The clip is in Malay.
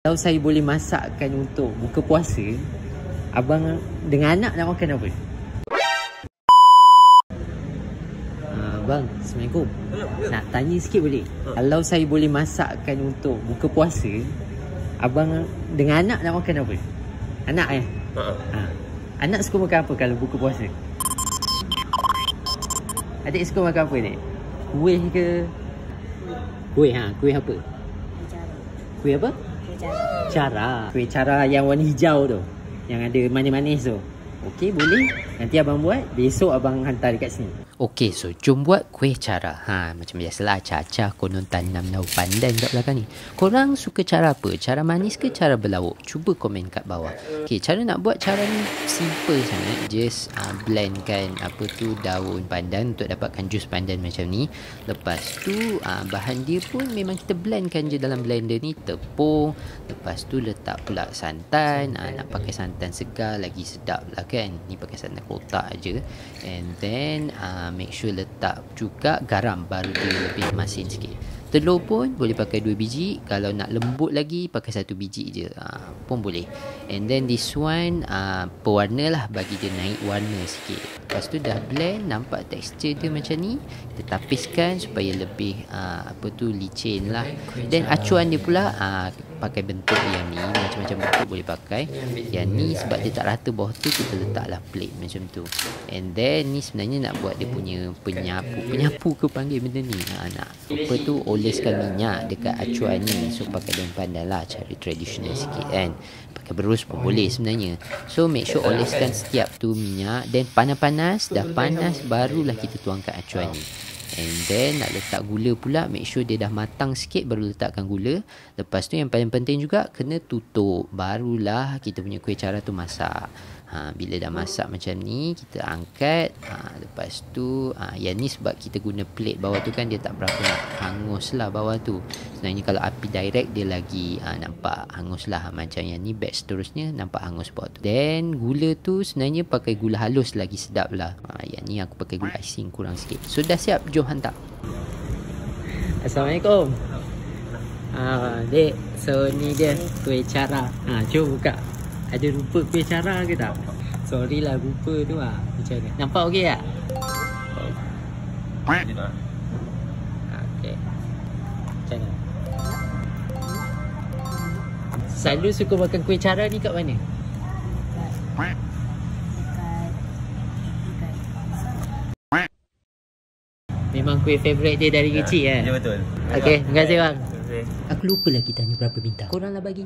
Kalau saya boleh masakkan untuk buka puasa, abang dengan anak nak makan apa? Abang, Assalamualaikum. Nak tanya sikit boleh? Kalau saya boleh masakkan untuk buka puasa, abang dengan anak nak makan apa? Anak Anak suka makan apa kalau buka puasa? Adik suka makan apa ni? Kuih ke? Kuih apa? Kuih apa? Kuih cara yang warna hijau tu, yang ada manis-manis tu. Okey, boleh. Nanti abang buat, besok abang hantar dekat sini. Okey, so jom buat kuih cara. Macam biasalah, Caca konon tanam lauk pandan kat belakang ni. Korang suka cara apa? Cara manis ke cara berlauk? Cuba komen kat bawah. Okey, cara nak buat cara ni simple sangat. Just blendkan daun pandan untuk dapatkan jus pandan macam ni. Lepas tu bahan dia pun memang kita blendkan je dalam blender ni. Tepung. Lepas tu letak pula santan. Nak pakai santan segar lagi sedap lah kan. Ni pakai santan kotak aje. And then make sure letak juga garam, baru dia lebih masin sikit. Telur pun boleh pakai 2 biji. Kalau nak lembut lagi, pakai 1 biji je pun boleh. And then this one pewarna lah, bagi dia naik warna sikit. Lepas tu dah blend, nampak tekstur dia macam ni. Kita tapiskan supaya lebih licin lah. Dan acuan dia pula pakai bentuk yang ni, macam-macam bentuk boleh pakai. Yang ni sebab dia tak rata bawah tu, kita letaklah plate macam tu. And then ni sebenarnya nak buat dia punya penyapu ke panggil benda ni. Nak oleskan minyak dekat acuan ni. So pakai daun pandan lah, cara tradisional sikit kan. Pakai berus pun boleh sebenarnya. So make sure oleskan setiap tu minyak. Dan panas-panas, dah panas barulah kita tuangkan acuan ni. And then nak letak gula pula, make sure dia dah matang sikit baru letakkan gula. Lepas tu yang paling penting juga, kena tutup, barulah kita punya kuih cara tu masak. Bila dah masak macam ni, kita angkat. Lepas tu yang ni sebab kita guna plate bawah tu kan, dia tak berapa nak hangus lah bawah tu. Sebenarnya kalau api direct dia lagi nampak hangus lah. Macam yang ni batch seterusnya nampak hangus bawah tu. Then gula tu sebenarnya pakai gula halus lagi sedap lah. Yang ni aku pakai gula icing kurang sikit. So dah siap, jom hantar. Assalamualaikum. Dek, so ni dia kuih cara. Jom buka. Ada rupa kuih cara ke tak? Sorry lah, rupa tu macam mana? Nampak okey tak? Okey. Macam mana? Selalu suka makan kuih cara ni kat mana? Memang kuih favourite dia dari kecil kan? Ya, betul. Okey, terima kasih bang. Aku lupa lagi tanya berapa bintang. Korang lah bagi.